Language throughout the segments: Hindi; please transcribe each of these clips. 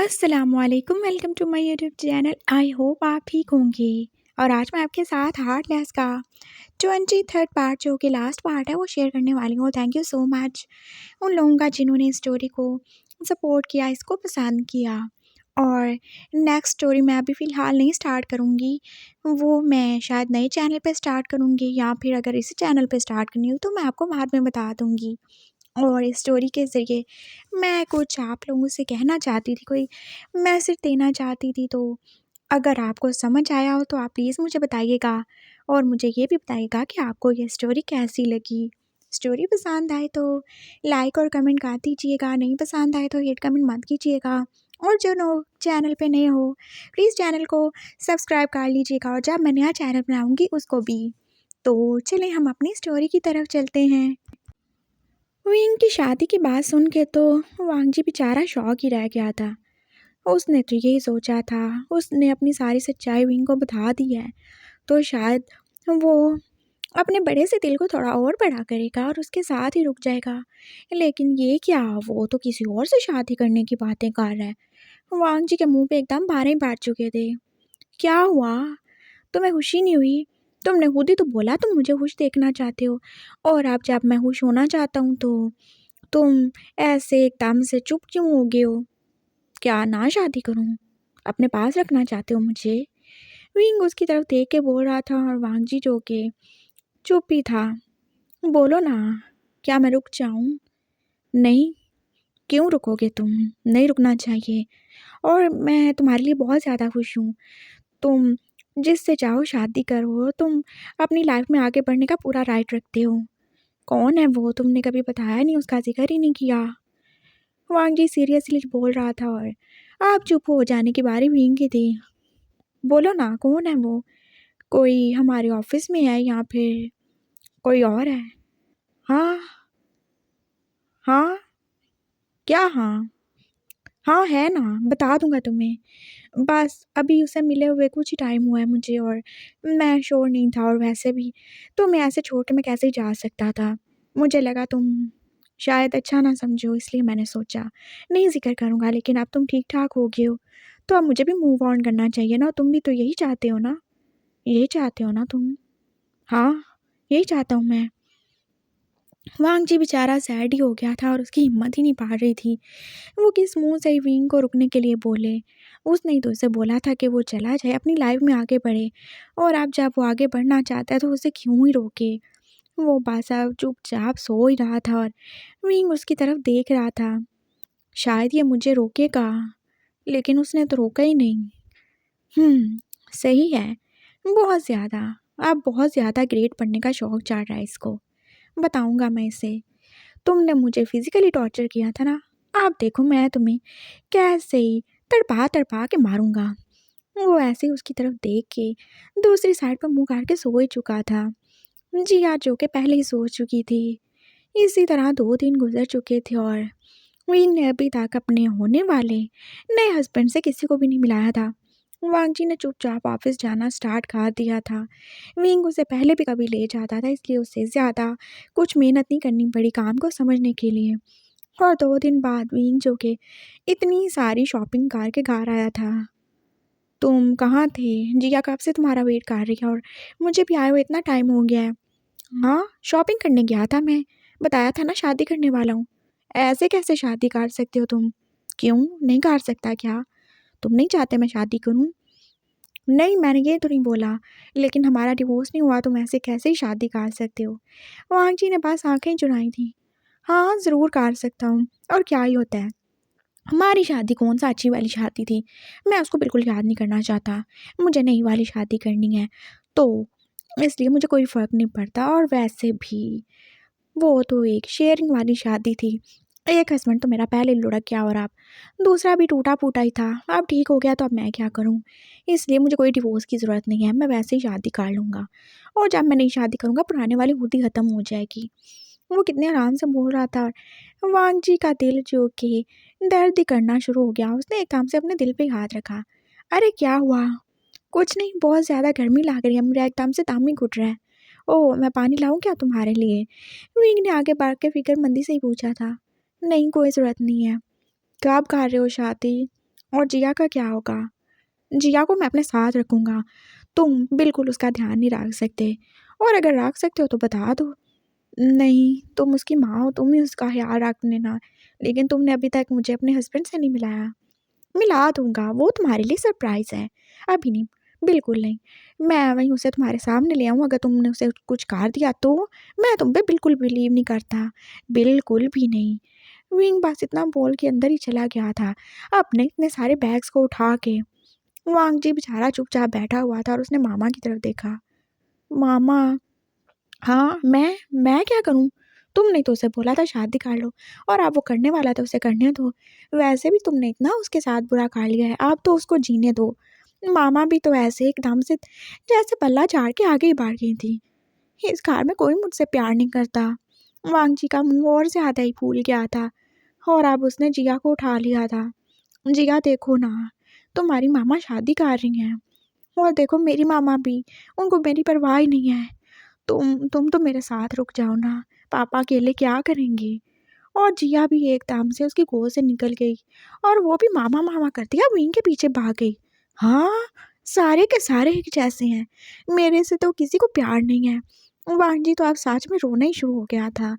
अस्सलामुअलैकुम, welcome to my YouTube channel. I hope आप ठीक होंगे। और आज मैं आपके साथ हार्टलेस का 23rd पार्ट, जो कि लास्ट पार्ट है, वो शेयर करने वाली हूँ। थैंक यू सो मच उन लोगों का जिन्होंने इस स्टोरी को सपोर्ट किया, इसको पसंद किया। और नेक्स्ट स्टोरी मैं अभी फ़िलहाल नहीं स्टार्ट करूँगी, वो मैं शायद नए चैनल पे स्टार्ट करूँगी, या फिर अगर इसी चैनल पे स्टार्ट करनी हो तो मैं आपको बाद में बता दूँगी। और इस स्टोरी के ज़रिए मैं कुछ आप लोगों से कहना चाहती थी, कोई मैसेज देना चाहती थी। तो अगर आपको समझ आया हो तो आप प्लीज़ मुझे बताइएगा, और मुझे ये भी बताइएगा कि आपको ये स्टोरी कैसी लगी। स्टोरी पसंद आए तो लाइक और कमेंट कर दीजिएगा, नहीं पसंद आए तो हेट कमेंट मत कीजिएगा। और जो लोग चैनल पे नए हो, प्लीज़ चैनल को सब्सक्राइब कर लीजिएगा, और जब मैं नया चैनल बनाऊँगी उसको भी। तो चलें हम अपनी स्टोरी की तरफ चलते हैं। विंग की शादी की बात सुन के तो वांगजी बेचारा शॉक ही रह गया था। उसने तो यही सोचा था, उसने अपनी सारी सच्चाई विंग को बता दी है तो शायद वो अपने बड़े से दिल को थोड़ा और बड़ा करेगा और उसके साथ ही रुक जाएगा। लेकिन ये क्या, वो तो किसी और से शादी करने की बातें कर रहा है। वांगजी के मुंह पे एकदम बारें बैठ चुके थे। क्या हुआ, तुम्हें खुशी नहीं हुई? तुमने खुद ही तो बोला तुम मुझे खुश देखना चाहते हो, और अब जब मैं खुश होना चाहता हूँ तो तुम ऐसे एकदम से चुप क्यों हो गए हो? क्या ना शादी करूं? अपने पास रखना चाहते हो मुझे? विंग उसकी तरफ देख के बोल रहा था, और वांगजी जो के चुप ही था। बोलो ना, क्या मैं रुक जाऊं? नहीं, क्यों रुकोगे तुम? नहीं रुकना चाहिए, और मैं तुम्हारे लिए बहुत ज़्यादा खुश हूँ। तुम जिससे चाहो शादी करो, तुम अपनी लाइफ में आगे बढ़ने का पूरा राइट रखते हो। कौन है वो? तुमने कभी बताया नहीं, उसका जिक्र ही नहीं किया। वांगजी सीरियसली बोल रहा था, और आप चुप हो जाने की बारी विंग की थी। बोलो ना, कौन है वो? कोई हमारे ऑफिस में है या फिर कोई और है? हाँ, हाँ, क्या हाँ? हाँ है ना, बता दूंगा तुम्हें। बस अभी उसे मिले हुए कुछ ही टाइम हुआ है मुझे, और मैं श्योर नहीं था, और वैसे भी तुम्हें ऐसे छोड़ के मैं कैसे ही जा सकता था। मुझे लगा तुम शायद अच्छा ना समझो, इसलिए मैंने सोचा नहीं ज़िक्र करूँगा। लेकिन अब तुम ठीक ठाक हो गए हो तो अब मुझे भी मूव ऑन करना चाहिए ना। तुम भी तो यही चाहते हो ना? यही चाहते हो ना तुम? हाँ, यही चाहता हूँ मैं। वांगजी बेचारा सैड ही हो गया था, और उसकी हिम्मत ही नहीं पा रही थी। वो किस मुंह से विंग को रुकने के लिए बोले। उसने ही तो उसे बोला था कि वो चला जाए, अपनी लाइफ में आगे बढ़े, और अब जब वो आगे बढ़ना चाहता है तो उसे क्यों ही रोके। वो बासा चुपचाप सो ही रहा था, और विंग उसकी तरफ देख रहा था। शायद ये मुझे रोकेगा, लेकिन उसने तो रोका ही नहीं। सही है, बहुत ज़्यादा। अब बहुत ज़्यादा ग्रेड पढ़ने का शौक चढ़ रहा है इसको। बताऊंगा मैं इसे। तुमने मुझे फिजिकली टॉर्चर किया था ना, अब देखो मैं तुम्हें कैसे ही तड़पा तड़पा के मारूंगा। वो ऐसे ही उसकी तरफ देख के दूसरी साइड पर मुंह करके सो ही चुका था। जिया जो कि पहले ही सो चुकी थी। इसी तरह 2 दिन गुजर चुके थे, और विंग ने अभी तक अपने होने वाले नए हस्बैंड से किसी को भी नहीं मिलाया था। वांगजी ने चुपचाप ऑफिस जाना स्टार्ट कर दिया था। विंग उसे पहले भी कभी ले जाता था, इसलिए उसे ज़्यादा कुछ मेहनत नहीं करनी पड़ी काम को समझने के लिए। और 2 दिन बाद विंग जो कि इतनी सारी शॉपिंग करके घर आया था। तुम कहाँ थे? जिया कब से तुम्हारा वेट कर रही है, और मुझे भी आए हुए इतना टाइम हो गया है। हाँ, शॉपिंग करने गया था मैं। बताया था ना शादी करने वाला हूँ। ऐसे कैसे शादी कर सकते हो तुम? क्यों नहीं कर सकता क्या? तुम नहीं चाहते मैं शादी करूँ? नहीं, मैंने ये तो नहीं बोला, लेकिन हमारा डिवोर्स नहीं हुआ, तुम ऐसे कैसे ही शादी कर सकते हो? वांग जी ने बस आंखें चुराई थी। हाँ, ज़रूर कर सकता हूँ, और क्या ही होता है। हमारी शादी कौन सा अच्छी वाली शादी थी? मैं उसको बिल्कुल याद नहीं करना चाहता। मुझे नई वाली शादी करनी है, तो इसलिए मुझे कोई फ़र्क नहीं पड़ता। और वैसे भी वो तो एक शेयरिंग वाली शादी थी। एक हस्बैंड तो मेरा पहले लुढ़क गया, और अब दूसरा भी टूटा-फूटा ही था। अब ठीक हो गया तो अब मैं क्या करूँ? इसलिए मुझे कोई डिवोर्स की ज़रूरत नहीं है, मैं वैसे ही शादी कर लूँगा, और जब मैं नई शादी करूँगा पुराने वाली खुद ही ख़त्म हो जाएगी। वो कितने आराम से बोल रहा था। वांगजी का दिल जो कि दर्द करना शुरू हो गया। उसने एकदम से अपने दिल पे हाथ रखा। अरे क्या हुआ? कुछ नहीं, बहुत ज़्यादा गर्मी लग रही है, मेरा एकदम से दम ही घुट रहा है। ओह! मैं पानी लाऊँ क्या तुम्हारे लिए? विंग ने आगे बढ़ के फ़िक्रमंदी से ही पूछा था। नहीं, कोई ज़रूरत नहीं है। कब कर रहे हो शादी? और जिया का क्या होगा? जिया को मैं अपने साथ रखूँगा। तुम बिल्कुल उसका ध्यान नहीं रख सकते, और अगर रख सकते हो तो बता दो। नहीं, तुम उसकी माँ हो, तुम ही उसका ख़्याल रख लेना। लेकिन तुमने अभी तक मुझे अपने हस्बैंड से नहीं मिलाया। मिला दूँगा, वो तुम्हारे लिए सरप्राइज़ है। अभी नहीं, बिल्कुल नहीं। मैं वहीं उसे तुम्हारे सामने ले आऊँ, अगर तुमने उसे कुछ कर दिया तो? मैं तुम पे बिल्कुल बिलीव नहीं करता, बिल्कुल भी नहीं। विंग बस इतना बोल के अंदर ही चला गया था, अपने इतने सारे बैग्स को उठा के। वांग जी बेचारा चुपचाप बैठा हुआ था और उसने मामा की तरफ देखा। मामा, हाँ, मैं क्या करूँ? तुमने तो उसे बोला था शादी कर लो, और अब वो करने वाला था, उसे करने दो। वैसे भी तुमने इतना उसके साथ बुरा कर लिया है, अब तो उसको जीने दो। मामा भी तो ऐसे एकदम से जैसे पल्ला झाड़ के आगे ही बढ़ गई थी। इस घर में कोई मुझसे प्यार नहीं करता। वांग जी का मुँह और ज़्यादा ही फूल गया था, और अब उसने जिया को उठा लिया था। जिया देखो ना, तुम्हारी मामा शादी कर रही हैं, और देखो मेरी मामा भी, उनको मेरी परवाह ही नहीं है। तुम तो मेरे साथ रुक जाओ ना, पापा अकेले क्या करेंगे? और जिया भी एकदम से उसकी गोद से निकल गई, और वो भी मामा मामा करती है विंग के पीछे भाग गई। हाँ, सारे के सारे एक जैसे हैं, मेरे से तो किसी को प्यार नहीं है। वांजी तो अब सच में रोना ही शुरू हो गया था,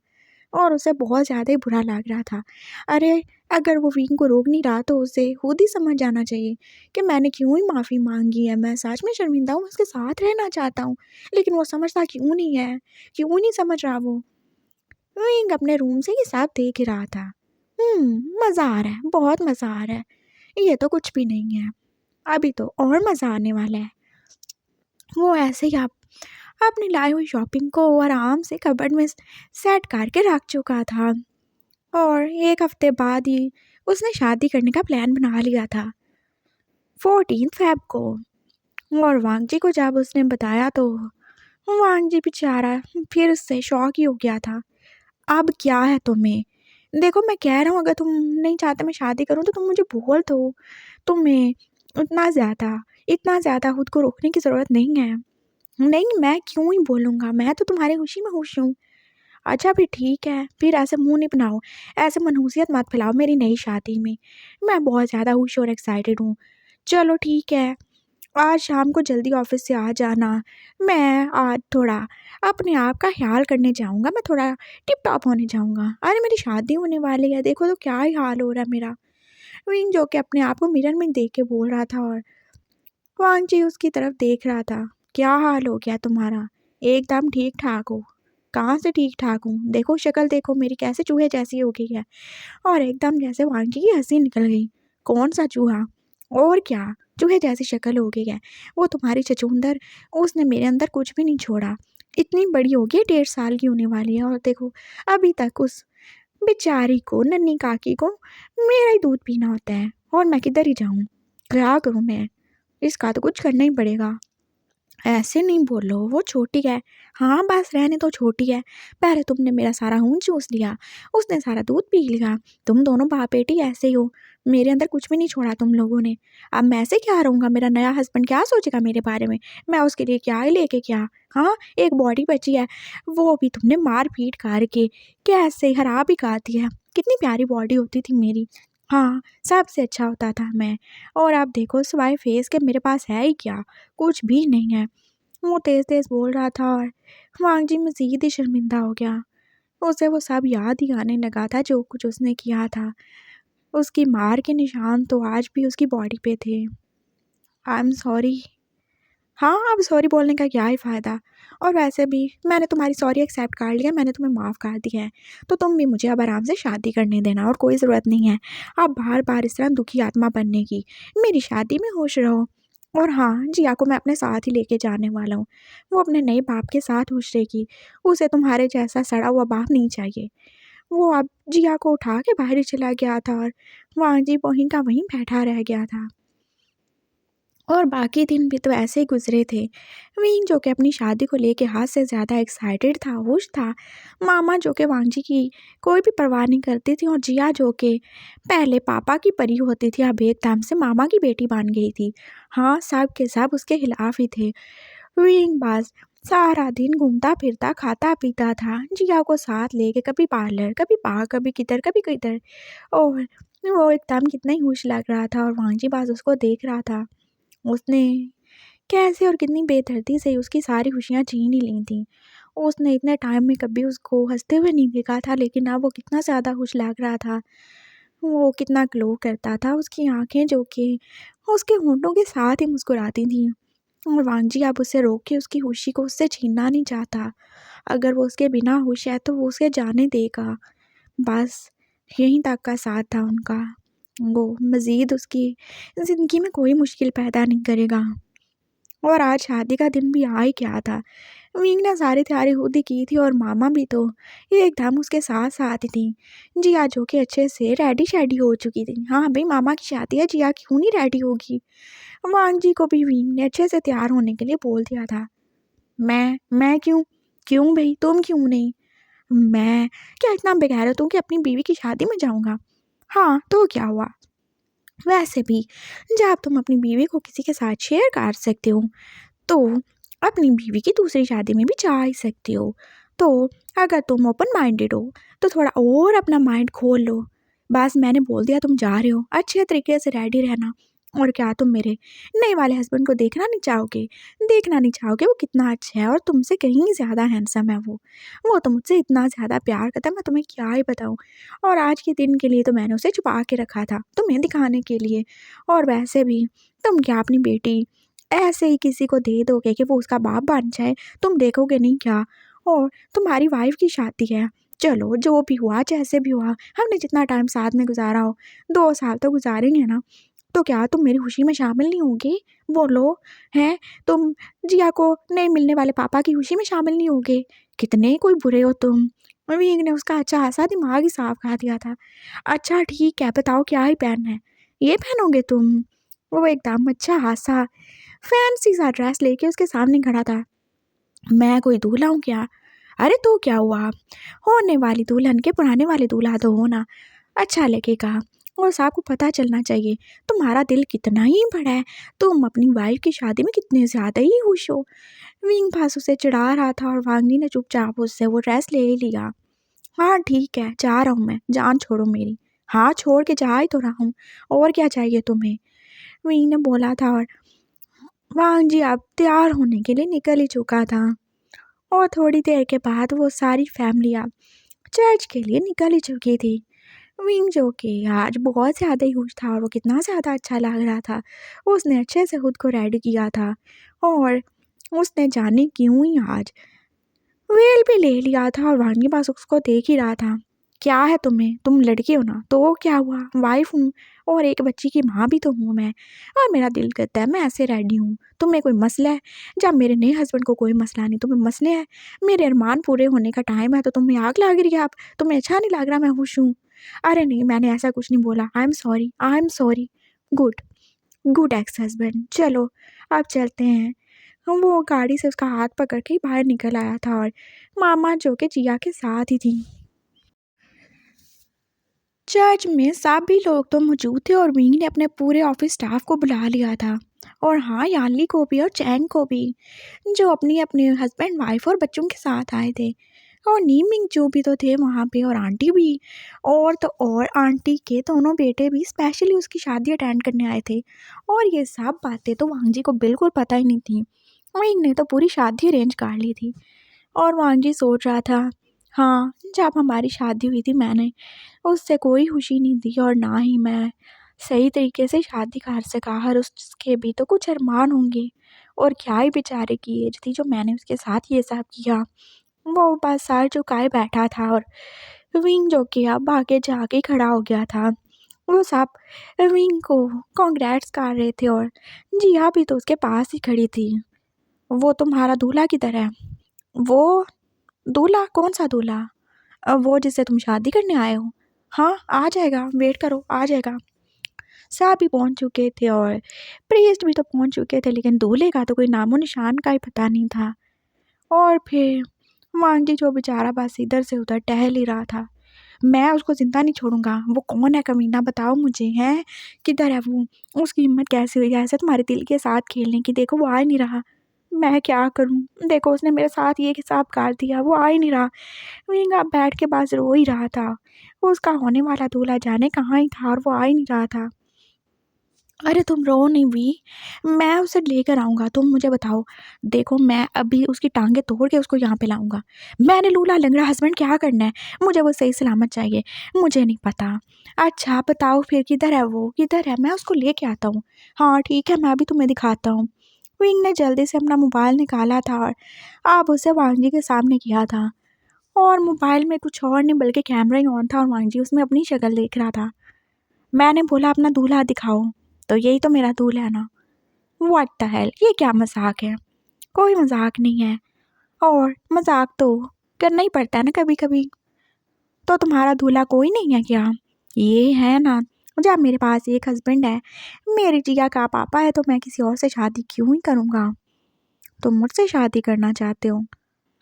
और उसे बहुत ज़्यादा ही बुरा लग रहा था। अरे, अगर वो विंग को रोक नहीं रहा तो उसे खुद ही समझ जाना चाहिए कि मैंने क्यों ही माफ़ी मांगी है। मैं सच में शर्मिंदा हूँ, उसके साथ रहना चाहता हूँ, लेकिन वो समझता क्यों नहीं है? क्यों नहीं समझ रहा वो? विंग अपने रूम से ये सब देख ही रहा था। मज़ा आ रहा है, बहुत मज़ा आ रहा है। ये तो कुछ भी नहीं है, अभी तो और मज़ा आने वाला है। वो ऐसे ही अपनी लाई हुई शॉपिंग को आराम से कबर्ड में सेट करके रख चुका था, और 1 हफ्ते बाद ही उसने शादी करने का प्लान बना लिया था, 14 फ़ेब को। और वांग जी को जब उसने बताया तो वांग जी बेचारा फिर से शॉक ही हो गया था। अब क्या है तुम्हें? देखो, मैं कह रहा हूँ, अगर तुम नहीं चाहते मैं शादी करूँ तो तुम मुझे बोल दो। तुम्हें इतना ज़्यादा खुद को रोकने की ज़रूरत नहीं है। नहीं, मैं क्यों ही बोलूँगा, मैं तो तुम्हारी खुशी में खुश हूँ। अच्छा फिर ठीक है, फिर ऐसे मुँह नहीं बनाओ, ऐसे मनहूसियत मत फैलाओ मेरी नई शादी में। मैं बहुत ज़्यादा खुश और एक्साइटेड हूँ। चलो ठीक है, आज शाम को जल्दी ऑफ़िस से आ जाना। मैं आज थोड़ा अपने आप का ख़्याल करने जाऊँगा, मैं थोड़ा टिप-टॉप होने जाऊँगा। अरे मेरी शादी होने वाली है, देखो तो क्या ही हाल हो रहा है मेरा। विंग जो कि अपने आप को मिरर में देख के बोल रहा था, और वांग जी उसकी तरफ देख रहा था। क्या हाल हो गया तुम्हारा? एकदम ठीक-ठाक हो? कहाँ से ठीक-ठाक हूँ? देखो शक्ल देखो मेरी कैसे चूहे जैसी हो गई है। और एकदम जैसे वांग जी की हँसी निकल गई। कौन-सा चूहा? और क्या, चूहे जैसी शक्ल हो गई है। वो तुम्हारी छछूंदर, उसने मेरे अंदर कुछ भी नहीं छोड़ा। इतनी बड़ी हो गई है, 1.5 साल की होने वाली है, और देखो अभी तक उस बेचारी को, नन्ही काकी को मेरा ही दूध पीना होता है, और मैं किधर ही जाऊँ? क्या करूँ मैं? इसका तो कुछ करना ही पड़ेगा। ऐसे नहीं बोलो, वो छोटी है। हाँ, बस रहने दो, छोटी है। पहले तुमने मेरा सारा खून चूस लिया, उसने सारा दूध पी लिया। तुम दोनों बाप-बेटी ऐसे ही हो। मेरे अंदर कुछ भी नहीं छोड़ा तुम लोगों ने। अब मैं ऐसे क्या रहूँगा? मेरा नया हस्बैंड क्या सोचेगा मेरे बारे में? मैं उसके लिए क्या ही लेके क्या? हाँ, एक बॉडी बची है, वो भी तुमने मार-पीट करके कैसे खराब ही कर दिया। कितनी प्यारी बॉडी होती थी मेरी। हाँ, सबसे अच्छा होता था मैं, और अब देखो सिवाय फेस के मेरे पास है ही क्या? कुछ भी नहीं है। वो तेज़-तेज़ बोल रहा था, और वांग जी मज़ीद ही शर्मिंदा हो गया। उसे वो सब याद ही आने लगा था जो कुछ उसने किया था। उसकी मार के निशान तो आज भी उसकी बॉडी पे थे। I am sorry. हाँ, अब सॉरी बोलने का क्या ही फ़ायदा? और वैसे भी मैंने तुम्हारी सॉरी एक्सेप्ट कर लिया, मैंने तुम्हें माफ़ कर दिया है। तो तुम भी मुझे अब आराम से शादी करने देना, और कोई ज़रूरत नहीं है अब बार-बार इस तरह दुखी आत्मा बनने की। मेरी शादी में खुश रहो। और हाँ, जिया को मैं अपने साथ ही लेके जाने वाला हूँ। वो अपने नए बाप के साथ खुश रहेगी। उसे तुम्हारे जैसा सड़ा हुआ बाप नहीं चाहिए। वो अब जिया को उठा के बाहर ही चला गया था, और वहाँ जी वहीं का वहीं बैठा रह गया था। और बाकी दिन भी तो ऐसे ही गुजरे थे। विंग जो कि अपनी शादी को लेके हद से ज़्यादा एक्साइटेड था, खुश था। मामा जो कि वांग जी की कोई भी परवाह नहीं करती थी, और जिया जो कि पहले पापा की परी होती थी, अब एकदम से मामा की बेटी बन गई थी। हाँ, सब के सब उसके खिलाफ ही थे। विंग बस सारा दिन घूमता फिरता खाता पीता था, जिया को साथ लेके कभी पार्लर, कभी बाहर, कभी किधर, कभी किधर। और वो एकदम कितना ही खुश लग रहा था और वांगजी बस उसको देख रहा था। उसने कैसे और कितनी बेदर्दी से उसकी सारी खुशियाँ छीन ही ली थी। उसने इतने टाइम में कभी उसको हँसते हुए नहीं देखा था, लेकिन अब वो कितना ज़्यादा खुश लग रहा था। वो कितना ग्लो करता था, उसकी आँखें जो कि उसके होंठों के साथ ही मुस्कुराती थीं। और वांगजी अब उसे रोक के उसकी खुशी को उससे छीनना नहीं चाहता। अगर वो उसके बिना खुश है तो वो उसे जाने देगा। बस यहीं तक का साथ था उनका। वो मज़ीद उसकी ज़िंदगी में कोई मुश्किल पैदा नहीं करेगा। और आज शादी का दिन भी आ ही गया था। विंग ने सारी तैयारी खुद ही की थी और मामा भी तो ये एकदम उसके साथ साथ ही थी। जिया जो कि अच्छे से रेडी शेडी हो चुकी थी। हाँ भाई, मामा की शादी है, जिया क्यों नहीं रेडी होगी। वांग जी को भी विंग ने अच्छे से तैयार होने के लिए बोल दिया था। मैं क्यों? क्यों भाई, तुम क्यों नहीं? मैं क्या इतना बेगैरत हूँ कि अपनी बीवी की शादी में जाऊँगा? हाँ तो क्या हुआ? वैसे भी जब तुम अपनी बीवी को किसी के साथ शेयर कर सकते हो तो अपनी बीवी की दूसरी शादी में भी जा ही सकते हो। तो अगर तुम ओपन माइंडेड हो तो थोड़ा और अपना माइंड खोल लो। बस मैंने बोल दिया तुम जा रहे हो, अच्छे तरीके से रेडी रहना। और क्या तुम मेरे नए वाले हस्बैंड को देखना नहीं चाहोगे? देखना नहीं चाहोगे वो कितना अच्छा है और तुमसे कहीं ज़्यादा हैंडसम है वो तो मुझसे इतना ज़्यादा प्यार करता है, मैं तुम्हें क्या ही बताऊँ। और आज के दिन के लिए तो मैंने उसे छुपा के रखा था तुम्हें दिखाने के लिए। और वैसे भी तुम क्या अपनी बेटी ऐसे ही किसी को दे दोगे कि वो उसका बाप बन जाए? तुम देखोगे नहीं क्या? और तुम्हारी वाइफ की शादी है। चलो जो भी हुआ जैसे भी हुआ, हमने जितना टाइम साथ में गुजारा हो, 2 साल तो गुजारेंगे ना। तो क्या तुम मेरी खुशी में शामिल नहीं होगे? बोलो। हैं? तुम जिया को नहीं मिलने वाले पापा की खुशी में शामिल नहीं होगे? कितने कोई बुरे हो तुम। विंग ने उसका अच्छा खासा दिमाग ही साफ कर दिया था। अच्छा ठीक है, बताओ क्या ही पहनना है? ये पहनोगे तुम? वो एकदम अच्छा खासा फैंसी सा ड्रेस लेके उसके सामने खड़ा था। मैं कोई दूल्हा हूँ क्या? अरे तो क्या हुआ? होने वाली दुल्हन के पुराने वाले दूल्हा तो हो ना। अच्छा लगेगा और सबको पता चलना चाहिए तुम्हारा दिल कितना ही बड़ा है। तुम अपनी वाइफ की शादी में कितने ज़्यादा ही खुश हो। विंग पास उसे चिढ़ा रहा था और वांगनी ने चुपचाप उससे वो ड्रेस ले लिया। हाँ ठीक है, जा रहा हूँ मैं, जान छोड़ो मेरी। हाँ छोड़ के जा ही तो रहा हूँ, और क्या चाहिए तुम्हें? विंग ने बोला था और वांग जी अब तैयार होने के लिए निकल ही चुका था। और थोड़ी देर के बाद वो सारी फैमिलियाँ चर्च के लिए निकल ही चुकी थी। विंग जो कि आज बहुत ज़्यादा ही खुश था और वो कितना ज़्यादा अच्छा लग रहा था। उसने अच्छे से खुद को रेडी किया था और उसने जाने क्यों ही आज वेल भी ले लिया था और वांग के पास उसको देख ही रहा था। क्या है तुम्हें? तुम लड़की हो ना, तो क्या हुआ? वाइफ हूँ और एक बच्ची की माँ भी तो हूँ मैं। और मेरा दिल करता है मैं ऐसे रेडी हूँ। तुम्हें कोई मसला है? जब मेरे नए हस्बैंड को कोई मसला नहीं, तुम्हें मसले हैं? मेरे अरमान पूरे होने का टाइम है तो तुम्हें आग लग रही है। आप तुम्हें अच्छा नहीं लग रहा मैं खुश हूँ? अरे नहीं, मैंने ऐसा कुछ नहीं बोला। I am sorry, I am sorry. Good, good ex husband. चलो अब चलते हैं। वो गाड़ी से उसका हाथ पकड़ के बाहर निकल आया था और मामा जो कि जिया के साथ ही थी। चर्च में सभी लोग तो मौजूद थे और विंग ने अपने पूरे ऑफिस स्टाफ को बुला लिया था। और हाँ, यानली को भी और चैंग को भी, जो अपनी अपने हस्बैंड वाइफ और बच्चों के साथ आए थे। और नीमिंग जो भी तो थे वहाँ पे और आंटी भी। और तो और आंटी के दोनों बेटे भी स्पेशली उसकी शादी अटेंड करने आए थे। और ये सब बातें तो वांग जी को बिल्कुल पता ही नहीं थी। विंग ने तो पूरी शादी अरेंज कर ली थी। और वांग जी सोच रहा था, हाँ जब हमारी शादी हुई थी मैंने उससे कोई खुशी नहीं दी और ना ही मैं सही तरीके से शादी कर सका। हर उसके भी तो कुछ अरमान होंगे। और क्या ही बेचारे की एज थी जो मैंने उसके साथ ये सब किया। वो बस सर झुकाए बैठा था और विंग जो कि अब आगे जाके खड़ा हो गया था। वो सब विंग को कॉन्ग्रेट्स कर रहे थे और जिया भी तो उसके पास ही खड़ी थी। वो तुम्हारा दूल्हा किधर है? वो दूल्हा? कौन सा दूल्हा? वो जिससे तुम शादी करने आए हो? हाँ आ जाएगा, वेट करो आ जाएगा। सभी पहुंच चुके थे और प्रीस्ट भी तो पहुंच चुके थे, लेकिन दूल्हे का तो कोई नामो निशान का ही पता नहीं था। और फिर वांगजी जो बेचारा बस इधर से उधर टहल ही रहा था। मैं उसको जिंदा नहीं छोड़ूंगा। वो कौन है कमीना, बताओ मुझे। है किधर है वो? उसकी हिम्मत कैसे हुई ऐसे तुम्हारे दिल के साथ खेलने की? देखो वो आ ही नहीं रहा। मैं क्या करूँ? देखो उसने मेरे साथ ये हिसाब कर दिया, वो आ ही नहीं रहा। विंगा बैठ के बस रो ही रहा था। वो उसका होने वाला दूल्हा जाने कहाँ ही था और वो आ ही नहीं रहा था। अरे तुम रो नहीं भी, मैं उसे लेकर आऊँगा, तुम मुझे बताओ। देखो मैं अभी उसकी टाँगें तोड़ के उसको यहाँ पे लाऊँगा। मैंने लूला लंगड़ा हस्बैंड क्या करना है? मुझे वो सही सलामत चाहिए, मुझे नहीं पता। अच्छा बताओ फिर किधर है वो? किधर है? मैं उसको लेके आता हूँ। हाँ ठीक है, मैं अभी तुम्हें दिखाता हूँ। विंग ने जल्दी से अपना मोबाइल निकाला था और अब उसे वांग जी के सामने किया था। और मोबाइल में कुछ और नहीं बल्कि कैमरा ही ऑन था और वांग जी उसमें अपनी शक्ल देख रहा था। मैंने बोला अपना दूल्हा दिखाओ, तो यही तो मेरा दूल्हा है ना। व्हाट द हेल, ये क्या मजाक है? कोई मजाक नहीं है, और मजाक तो करना ही पड़ता है ना कभी कभी। तो तुम्हारा दूल्हा कोई नहीं है क्या? ये है ना, जब मेरे पास एक हस्बैंड है, मेरी जिया का पापा है, तो मैं किसी और से शादी क्यों ही करूँगा? तुम मुझसे शादी करना चाहते हो?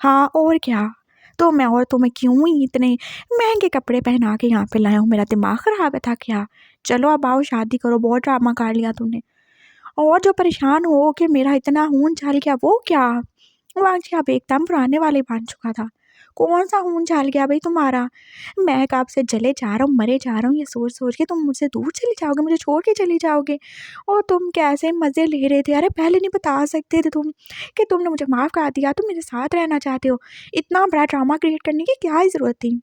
हाँ और क्या। तो मैं और तुम्हें क्यों ही इतने महंगे कपड़े पहना के यहाँ पे लाया हूँ? मेरा दिमाग खराब है था क्या? चलो अब आओ शादी करो, बहुत ड्रामा कर लिया तुमने। और जो परेशान हो कि मेरा इतना खून छल गया वो क्या? वाकई अब एकदम पुराने वाले बन चुका था। कौन सा खून छल गया भाई तुम्हारा? मैं कब से जले जा रहा हूँ, मरे जा रहा हूँ, ये सोच सोच के तुम मुझसे दूर चली जाओगे, मुझे छोड़ के चली जाओगे। और तुम कैसे मज़े ले रहे थे? अरे पहले नहीं बता सकते थे तुम कि तुमने मुझे माफ़ कर दिया, तुम मेरे साथ रहना चाहते हो? इतना बड़ा ड्रामा क्रिएट करने की क्या ही ज़रूरत थी?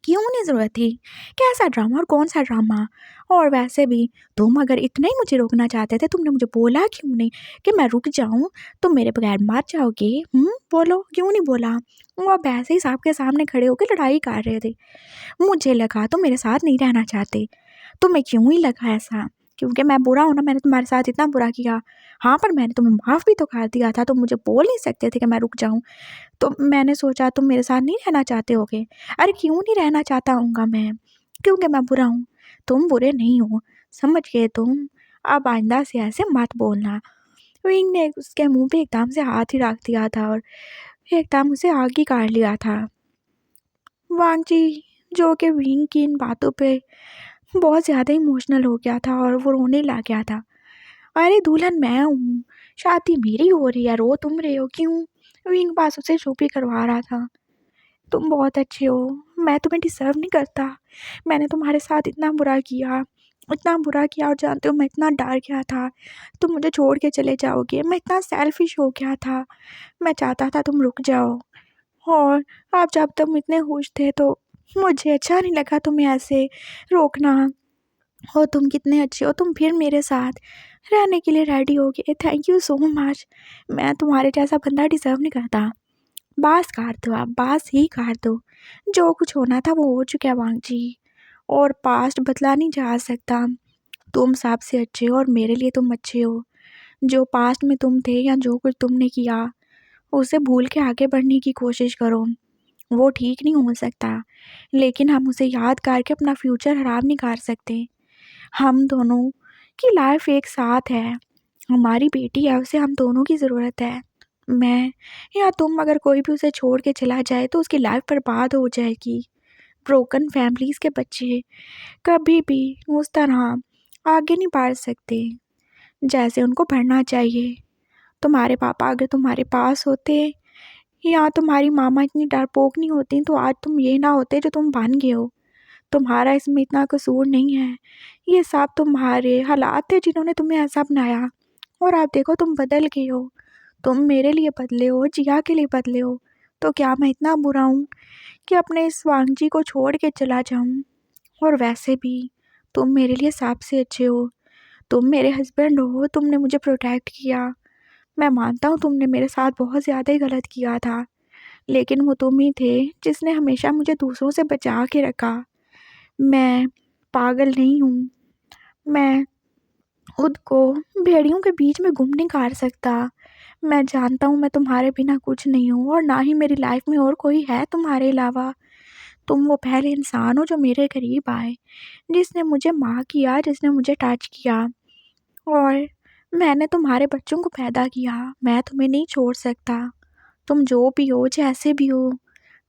क्यों नहीं ज़रूरत थी? कैसा ड्रामा और कौन सा ड्रामा? और वैसे भी तुम अगर इतना ही मुझे रोकना चाहते थे, तुमने मुझे बोला क्यों नहीं कि मैं रुक जाऊँ? तुम मेरे बगैर मर जाओगे? बोलो, क्यों नहीं बोला? वो अब ऐसे ही साहब के सामने खड़े होकर लड़ाई कर रहे थे। मुझे लगा तुम मेरे साथ नहीं रहना चाहते। तुम्हें क्यों ही लगा ऐसा? क्योंकि मैं बुरा हूँ ना, मैंने तुम्हारे साथ इतना बुरा किया। हाँ, पर मैंने तुम्हें माफ़ भी तो कर दिया था, तुम मुझे बोल नहीं सकते थे कि मैं रुक जाऊँ। तो मैंने सोचा तुम मेरे साथ नहीं रहना चाहते होगे। अरे क्यों नहीं रहना चाहता हूँगा मैं? क्योंकि मैं बुरा हूँ। तुम बुरे नहीं हो, समझ गए तुम। अब आइंदा से ऐसे मत बोलना। विंग ने उसके मुँह पे एकदम से हाथ ही रख दिया था और एकदम उसे आगे काट लिया था। वांग जी, जो कि विंग की इन बातों पे बहुत ज़्यादा इमोशनल हो गया था और वो रोने लग गया था। अरे दुल्हन मैं हूँ, शादी मेरी हो रही है, रो तुम रहे हो क्यों? विंग पास उसे चुप ही करवा रहा था। तुम बहुत अच्छे हो, मैं तुम्हें डिज़र्व नहीं करता। मैंने तुम्हारे साथ इतना बुरा किया और जानते हो मैं इतना डर गया था, तुम मुझे छोड़ के चले जाओगे। मैं इतना सेल्फ़िश हो गया था, मैं चाहता था तुम रुक जाओ। और अब जब तुम इतने खुश थे तो मुझे अच्छा नहीं लगा तुम्हें ऐसे रोकना। और तुम कितने अच्छे हो, तुम फिर मेरे साथ रहने के लिए रेडी हो गए। Thank you so much. मैं तुम्हारे जैसा बंदा डिज़र्व नहीं करता। बास काट दो, आप बास ही काट दो। जो कुछ होना था वो हो चुका है वांग जी, और पास्ट बदला नहीं जा सकता। तुम सबसे अच्छे हो और मेरे लिए तुम अच्छे हो। जो पास्ट में तुम थे या जो कुछ तुमने किया, उसे भूल के आगे बढ़ने की कोशिश करो। वो ठीक नहीं हो सकता, लेकिन हम उसे याद करके अपना फ्यूचर खराब नहीं कर सकते। हम दोनों की लाइफ एक साथ है, हमारी बेटी है, उसे हम दोनों की ज़रूरत है। मैं या तुम अगर कोई भी उसे छोड़ के चला जाए तो उसकी लाइफ बर्बाद हो जाएगी। ब्रोकन फैमिलीज़ के बच्चे कभी भी उस तरह आगे नहीं बढ़ सकते जैसे उनको बढ़ना चाहिए। तुम्हारे पापा अगर तुम्हारे पास होते या तुम्हारी मामा इतनी डरपोक नहीं होती तो आज तुम ये ना होते जो तुम बन गए हो। तुम्हारा इसमें इतना कसूर नहीं है, ये सब तुम्हारे हालात थे जिन्होंने तुम्हें ऐसा बनाया। और आप देखो तुम बदल गए हो, तुम मेरे लिए बदले हो, जिया के लिए बदले हो। तो क्या मैं इतना बुरा हूँ कि अपने इस वांगजी को छोड़ के चला जाऊँ? और वैसे भी तुम मेरे लिए सबसे अच्छे हो, तुम मेरे हस्बैंड हो, तुमने मुझे प्रोटेक्ट किया। मैं मानता हूँ तुमने मेरे साथ बहुत ज़्यादा ही गलत किया था, लेकिन वो तुम ही थे जिसने हमेशा मुझे दूसरों से बचा के रखा। मैं पागल नहीं हूँ, मैं खुद को भेड़ियों के बीच में गुम नहीं कर सकता। मैं जानता हूँ मैं तुम्हारे बिना कुछ नहीं हूँ और ना ही मेरी लाइफ में और कोई है तुम्हारे अलावा। तुम वो पहले इंसान हो जो मेरे करीब आए, जिसने मुझे माँ किया, जिसने मुझे टच किया। और मैंने तुम्हारे बच्चों को पैदा किया, मैं तुम्हें नहीं छोड़ सकता। तुम जो भी हो, जैसे भी हो,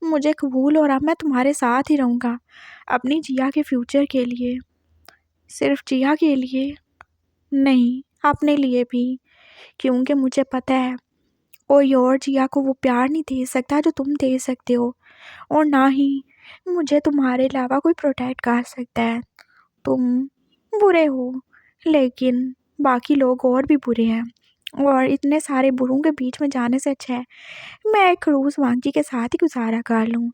मुझे कबूल हो रहा, मैं तुम्हारे साथ ही रहूँगा अपनी जिया के फ्यूचर के लिए। सिर्फ जिया के लिए नहीं, अपने लिए भी। क्योंकि मुझे पता है कोई और जिया को वो प्यार नहीं दे सकता जो तुम दे सकते हो, और ना ही मुझे तुम्हारे अलावा कोई प्रोटेक्ट कर सकता है। तुम बुरे हो, लेकिन बाकी लोग और भी बुरे हैं, और इतने सारे बुरों के बीच में जाने से अच्छा है मैं एक खड़ूस वांगी के साथ ही गुजारा कर लूँ।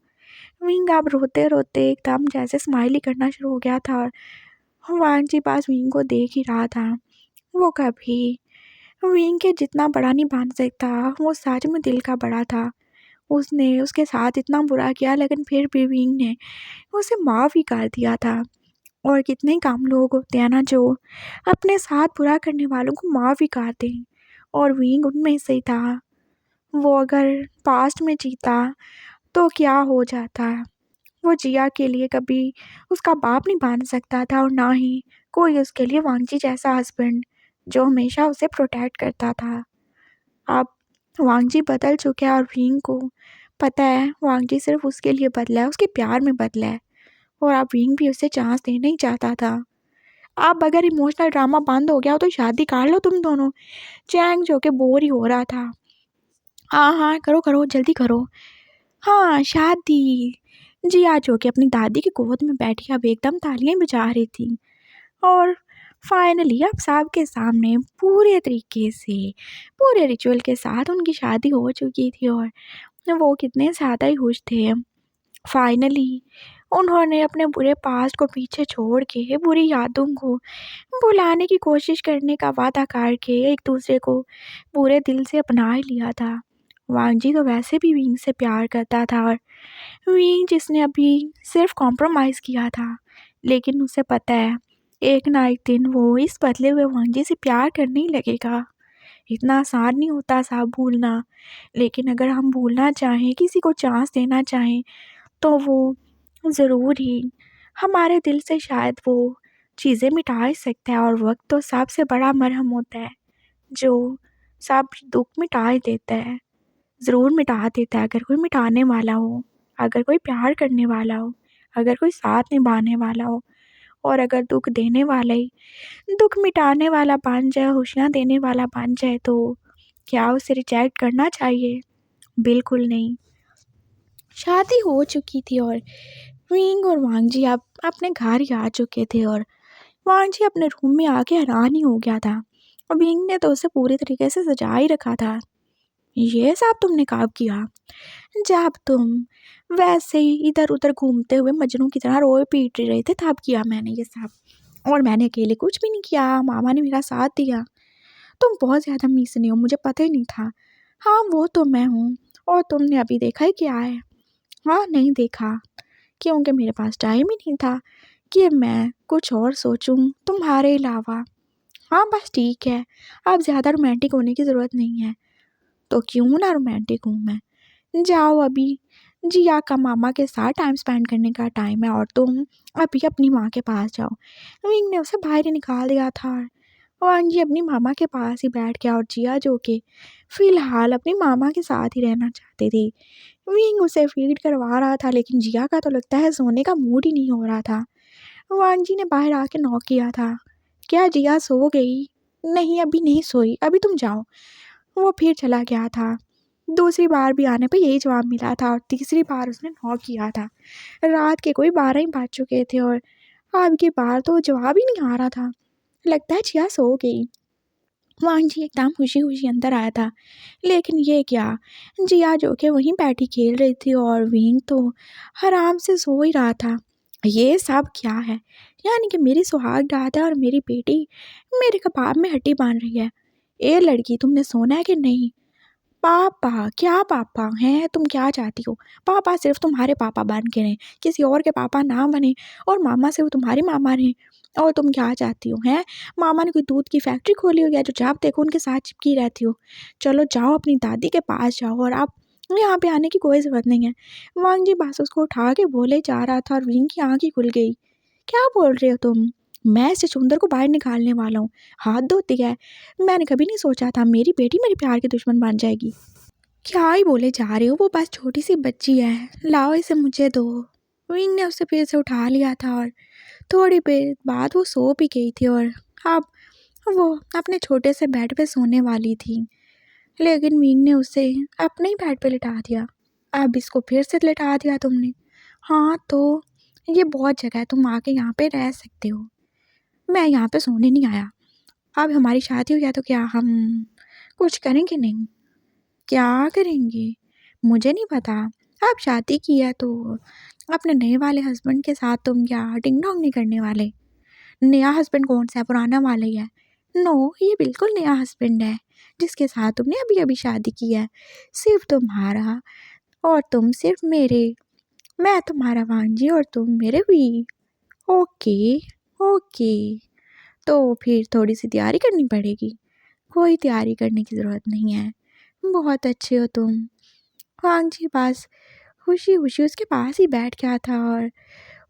विंग अब रोते रोते एकदम जैसे स्माइल ही करना शुरू हो गया था, और वांजी पास विंग को देख ही रहा था। वो कभी विंग के जितना बड़ा नहीं बन सकता, वो सच में दिल का बड़ा था। उसने उसके साथ इतना बुरा किया, लेकिन फिर भी विंग ने उसे माफ़ ही कर दिया था। और कितने ही कम लोग होते हैं ना जो अपने साथ बुरा करने वालों को माफ़ ही कर दें, और विंग उनमें से ही था। वो अगर पास्ट में जीता तो क्या हो जाता। वो जिया के लिए कभी उसका बाप नहीं बन सकता था, और ना ही कोई उसके लिए वांगजी जैसा हस्बैंड जो हमेशा उसे प्रोटेक्ट करता था। अब वांगजी बदल चुका है, और विंग को पता है वांगजी सिर्फ उसके लिए बदला है, उसके प्यार में बदला है, और अब विंग भी उसे चांस देना ही चाहता था। अब अगर इमोशनल ड्रामा बंद हो गया हो तो शादी कर लो तुम दोनों। चैंग जो कि बोर ही हो रहा था। हाँ हाँ, करो करो, जल्दी करो। हाँ, शादी। जिया जो कि अपनी दादी की गोद में बैठी अब एकदम तालियां बजा रही थी, और फाइनली अब सबके सामने पूरे तरीके से पूरे रिचुअल के साथ उनकी शादी हो चुकी थी, और वो कितने ज़्यादा ही खुश थे। फाइनली उन्होंने अपने बुरे पास्ट को पीछे छोड़ के बुरी यादों को भुलाने की कोशिश करने का वादा करके एक दूसरे को पूरे दिल से अपना ही लिया था। वांगजी तो वैसे भी विंग से प्यार करता था, और विंग जिसने अभी सिर्फ कॉम्प्रोमाइज़ किया था, लेकिन उसे पता है एक ना एक दिन वो इस बदले हुए वांगजी से प्यार करने ही लगेगा। इतना आसान नहीं होता साहब भूलना, लेकिन अगर हम भूलना चाहें, किसी को चांस देना चाहें, तो वो ज़रूर ही हमारे दिल से शायद वो चीज़ें मिटा ही सकता है, और वक्त तो सबसे बड़ा मरहम होता है जो सब दुख मिटा ही देता है। ज़रूर मिटा देता है अगर कोई मिटाने वाला हो, अगर कोई प्यार करने वाला हो, अगर कोई साथ निभाने वाला हो, और अगर दुख देने वाला ही दुख मिटाने वाला बन जाए, खुशियाँ देने वाला बन जाए, तो क्या उसे रिजेक्ट करना चाहिए? बिल्कुल नहीं। शादी हो चुकी थी, और विंग और वांगजी अब अपने घर ही आ चुके थे, और वांगजी अपने रूम में आके हैरान ही हो गया था, और विंग ने तो उसे पूरी तरीके से सजा ही रखा था। ये सब तुमने कब किया? जब तुम वैसे ही इधर उधर घूमते हुए मजनू की तरह रोए पीट रहे थे तब किया मैंने ये सब, और मैंने अकेले कुछ भी नहीं किया, मामा ने मेरा साथ दिया। तुम बहुत ज़्यादा मीसने हो, मुझे पता ही नहीं था। हाँ वो तो मैं हूँ, और तुमने अभी देखा ही क्या है? हाँ नहीं देखा, क्योंकि मेरे पास टाइम ही नहीं था कि मैं कुछ और सोचूं तुम्हारे अलावा। हाँ बस ठीक है, अब ज़्यादा रोमांटिक होने की ज़रूरत नहीं है। तो क्यों ना रोमांटिक हूँ मैं। जाओ अभी, जिया का मामा के साथ टाइम स्पेंड करने का टाइम है, और तुम अभी अपनी माँ के पास जाओ। विंग ने उसे बाहर ही निकाल दिया था, और अंजी अपनी मामा के पास ही बैठ गया, और जिया जो कि फ़िलहाल अपनी मामा के साथ ही रहना चाहती थी। विंग उसे फीड करवा रहा था, लेकिन जिया का तो लगता है सोने का मूड ही नहीं हो रहा था। वांजी ने बाहर आके नॉक किया था। क्या जिया सो गई? नहीं अभी नहीं सोई, अभी तुम जाओ। वो फिर चला गया था। दूसरी बार भी आने पे यही जवाब मिला था, और तीसरी बार उसने नॉक किया था। रात के कोई 12 ही बज चुके थे, और अब की बार तो जवाब ही नहीं आ रहा था। लगता है जिया सो गई। वांजी एकदम खुशी खुशी अंदर आया था, लेकिन ये क्या, जिया जो कि वहीं बैठी खेल रही थी, और विंग तो आराम से सो ही रहा था। ये सब क्या है? यानी कि मेरी सुहाग रात है और मेरी बेटी मेरे कबाब में हड्डी बांध रही है। ए लड़की, तुमने सोना है कि नहीं? पापा? क्या पापा हैं? तुम क्या चाहती हो? पापा सिर्फ तुम्हारे पापा बन के रहें, किसी और के पापा ना बने, और मामा सिर्फ तुम्हारी मामा रहें। और तुम क्या चाहती हो? हैं, मामा ने कोई दूध की फैक्ट्री खोली हो, या जो जब देखो उनके साथ चिपकी रहती हो? चलो जाओ अपनी दादी के पास जाओ, और आप यहाँ पे आने की कोई ज़रूरत नहीं है। वांगजी बस उसको उठा के बोले जा रहा था, और विंग की आँख ही खुल गई। क्या बोल रहे हो तुम? मैं इस चुंदर को बाहर निकालने वाला हूँ। हाथ धोती है? मैंने कभी नहीं सोचा था मेरी बेटी मेरे प्यार की दुश्मन बन जाएगी। क्या ही बोले जा रहे हो, वो बस छोटी सी बच्ची है, लाओ इसे मुझे दो। विंग ने उसे फिर से उठा लिया था, और थोड़ी देर बाद वो सो भी गई थी, और अब वो अपने छोटे से बेड पे सोने वाली थी, लेकिन मीन ने उसे अपने ही बेड पे लिटा दिया। अब इसको फिर से लिटा दिया तुमने। हाँ तो ये बहुत जगह है, तुम आके यहाँ पे रह सकते हो। मैं यहाँ पे सोने नहीं आया। अब हमारी शादी हो गया तो क्या हम कुछ करेंगे नहीं? क्या करेंगे? मुझे नहीं पता। अब शादी की है तो अपने नए वाले हस्बैंड के साथ तुम क्या डिंग डोंग नहीं करने वाले? नया हस्बैंड कौन सा है, पुराना वाला ही है। नो, ये बिल्कुल नया हस्बैंड है जिसके साथ तुमने अभी अभी शादी की है। सिर्फ तुम्हारा और तुम सिर्फ मेरे। मैं तुम्हारा भांजी और तुम मेरे भी। ओके ओके, तो फिर थोड़ी सी तैयारी करनी पड़ेगी। कोई तैयारी करने की ज़रूरत नहीं है, बहुत अच्छे हो तुम। भांजी बस खुशी खुशी उसके पास ही बैठ गया था और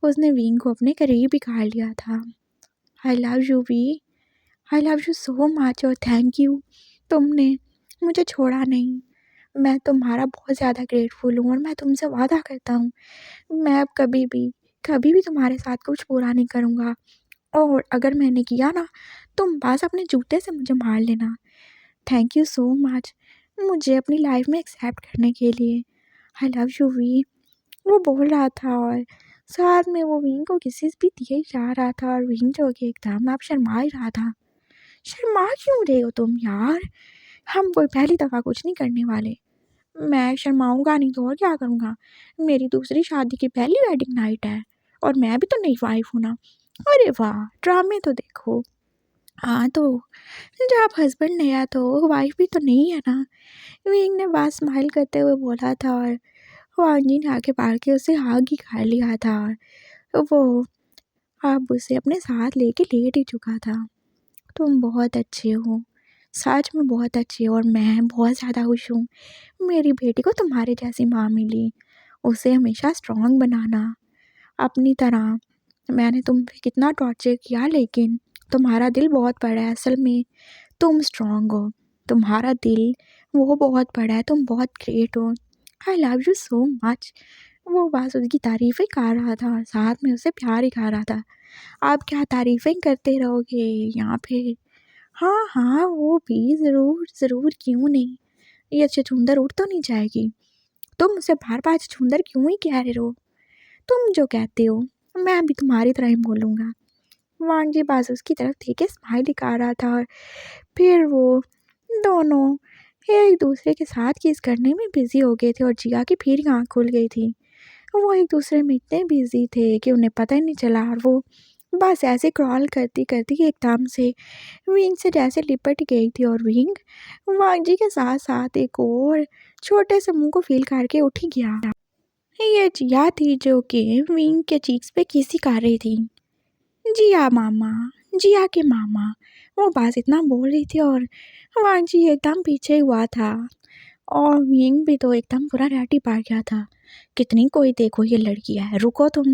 उसने विंग को अपने करीब ही कर लिया था। आई लव यू वी, I love you so much और थैंक यू, तुमने मुझे छोड़ा नहीं। मैं तुम्हारा बहुत ज़्यादा ग्रेटफुल हूँ और मैं तुमसे वादा करता हूँ मैं अब कभी भी तुम्हारे साथ कुछ बुरा नहीं करूँगा। और अगर मैंने किया ना, तुम बस अपने जूते से मुझे मार लेना। थैंक यू सो मच मुझे अपनी लाइफ में एक्सेप्ट करने के लिए। आई लव यू वी, वो बोल रहा था और साथ में वो विंग को किसी भी दिए जा रहा था और विंग जो कि एकदम आप शर्मा ही रहा था। शर्मा क्यों रहे हो तुम यार? हम कोई पहली दफ़ा कुछ नहीं करने वाले। मैं शर्माऊँगा नहीं तो और क्या करूँगा? मेरी दूसरी शादी की पहली वेडिंग नाइट है और मैं भी तो नई वाइफ हूँ ना। अरे वाह! ड्रामे तो देखो। हाँ, तो जब हस्बैंड नया तो वाइफ भी तो नई है ना। विंग ने बस स्माइल करते हुए बोला था और वांजी ने आगे बढ़ के उसे हग ही कर लिया था और वो अब उसे अपने साथ लेके लेट ही चुका था। तुम बहुत अच्छे हो, सच में बहुत अच्छे हो और मैं बहुत ज़्यादा खुश हूँ। मेरी बेटी को तुम्हारे जैसी माँ मिली। उसे हमेशा स्ट्रॉन्ग बनाना अपनी तरह। मैंने तुम पे कितना टॉर्चर किया लेकिन तुम्हारा दिल बहुत बड़ा है। असल में तुम स्ट्रॉन्ग हो, तुम्हारा दिल वो बहुत बड़ा है, तुम बहुत ग्रेट हो। आई लव यू सो मच। वो बस उसकी तारीफ़ें कर रहा था और साथ में उसे प्यार ही कर रहा था। आप क्या तारीफ़ें करते रहोगे यहाँ पे? हाँ हाँ, वो भी ज़रूर ज़रूर, क्यों नहीं। ये छछूंदर उड़ तो नहीं जाएगी? तुम मुझसे बार बार छछूंदर क्यों ही कह रहे हो? तुम जो कहते हो मैं भी तुम्हारी तरह ही बोलूँगा। वांग जी बस उसकी तरफ देखे स्माइल दिखा रहा था और फिर वो दोनों एक दूसरे के साथ किस करने में बिजी हो गए थे और जिया की फिर आँख खुल गई थी। वो एक दूसरे में इतने बिजी थे कि उन्हें पता ही नहीं चला और वो बस ऐसे क्रॉल करती करती एकदम से विंग से जैसे लिपट गई थी और विंग वांग जी के साथ साथ एक और छोटे से मुंह को फील करके उठ ही गया। ये जिया थी जो कि विंग के चीक्स पे किसी कर रही थी। जिया मामा, जिया के मामा, वो बस इतना बोल रही थी और वांजी एकदम पीछे हुआ था और विंग भी तो एकदम पूरा रैटी पड़ गया था। कितनी कोई देखो ये लड़की है, रुको तुम।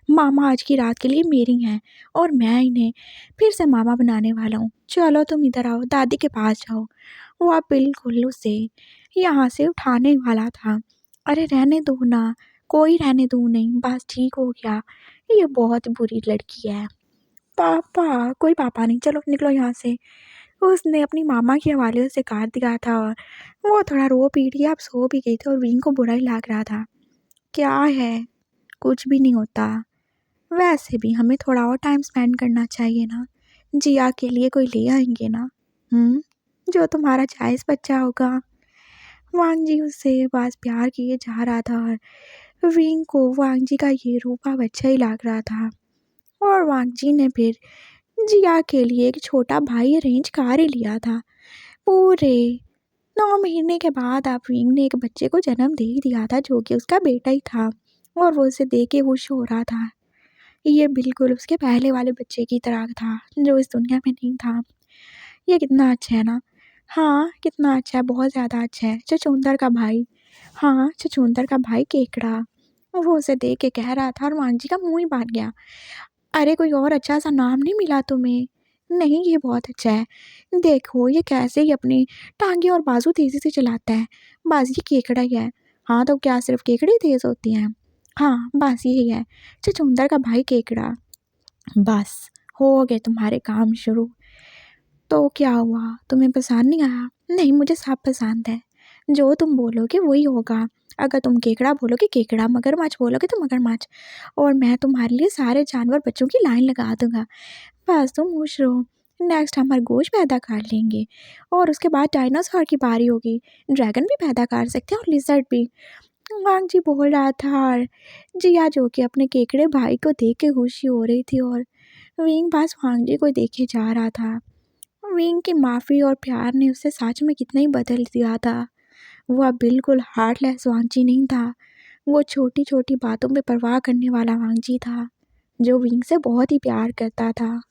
मामा आज की रात के लिए मेरी हैं और मैं इन्हें फिर से मामा बनाने वाला हूँ। चलो तुम इधर आओ, दादी के पास जाओ। वो अब बिल्कुल उसे यहाँ से उठाने वाला था। अरे रहने दो ना, कोई रहने दो नहीं, बस ठीक हो गया। ये बहुत बुरी लड़की है। पापा, कोई पापा नहीं, चलो निकलो यहाँ से। उसने अपनी मामा के हवाले से काट दिया था और वो थोड़ा रो पीट के अब सो भी गई थी और विंग को बुरा ही लग रहा था। क्या है, कुछ भी नहीं होता। वैसे भी हमें थोड़ा और टाइम स्पेंड करना चाहिए ना। जिया के लिए कोई ले आएंगे ना, जो तुम्हारा जायज़ बच्चा होगा। वांग जी उससे बस प्यार किए जा रहा था और विंग को वांग जी का ये रूपा अच्छा ही लग रहा था। और वांग जी ने फिर जिया के लिए एक छोटा भाई अरेंज कर ही लिया था। पूरे 9 महीने के बाद अब विंग ने एक बच्चे को जन्म दे ही दिया था जो कि उसका बेटा ही था और वो उसे देख के खुश हो रहा था। ये बिल्कुल उसके पहले वाले बच्चे की तरह था जो इस दुनिया में नहीं था। ये कितना अच्छा है ना। हाँ, कितना अच्छा है, बहुत ज़्यादा अच्छा है। छछूंदर का भाई, हाँ, छछूंदर का भाई केकड़ा। वो उसे देख के कह रहा था और वांग जी का मुँह ही बन गया। अरे कोई और अच्छा सा नाम नहीं मिला तुम्हें? नहीं, ये बहुत अच्छा है। देखो ये कैसे ही अपनी टाँगें और बाजू तेज़ी से चलाता है। बस ये केकड़ा ही है। हाँ, तो क्या सिर्फ़ केकड़े ही तेज़ होती हैं? हाँ, बस यही है, छछूंदर का भाई केकड़ा। बस, हो गए तुम्हारे काम शुरू। तो क्या हुआ, तुम्हें पसंद नहीं आया? नहीं, मुझे सब पसंद है, जो तुम बोलोगे वही होगा। अगर तुम केकड़ा बोलोगे केकड़ा, मगरमच्छ बोलोगे तो मगरमच्छ, और मैं तुम्हारे लिए सारे जानवर बच्चों की लाइन लगा दूंगा। बस तुम खुश रहो। नेक्स्ट हम खरगोश पैदा कर लेंगे, और उसके बाद डायनासोर की बारी होगी। ड्रैगन भी पैदा कर सकते हैं और लिजर्ड भी। वांग जी बोल रहा था, और जिया जो कि अपने केकड़े भाई को देख के खुशी हो रही थी, और विंग बस वांग जी को देखे जा रहा था। विंग की माफ़ी और प्यार ने उसे सच में कितना ही बदल दिया था। वो अब बिल्कुल हार्टलेस वांगजी नहीं था। वो छोटी छोटी बातों पे परवाह करने वाला वांगजी था, जो विंग से बहुत ही प्यार करता था।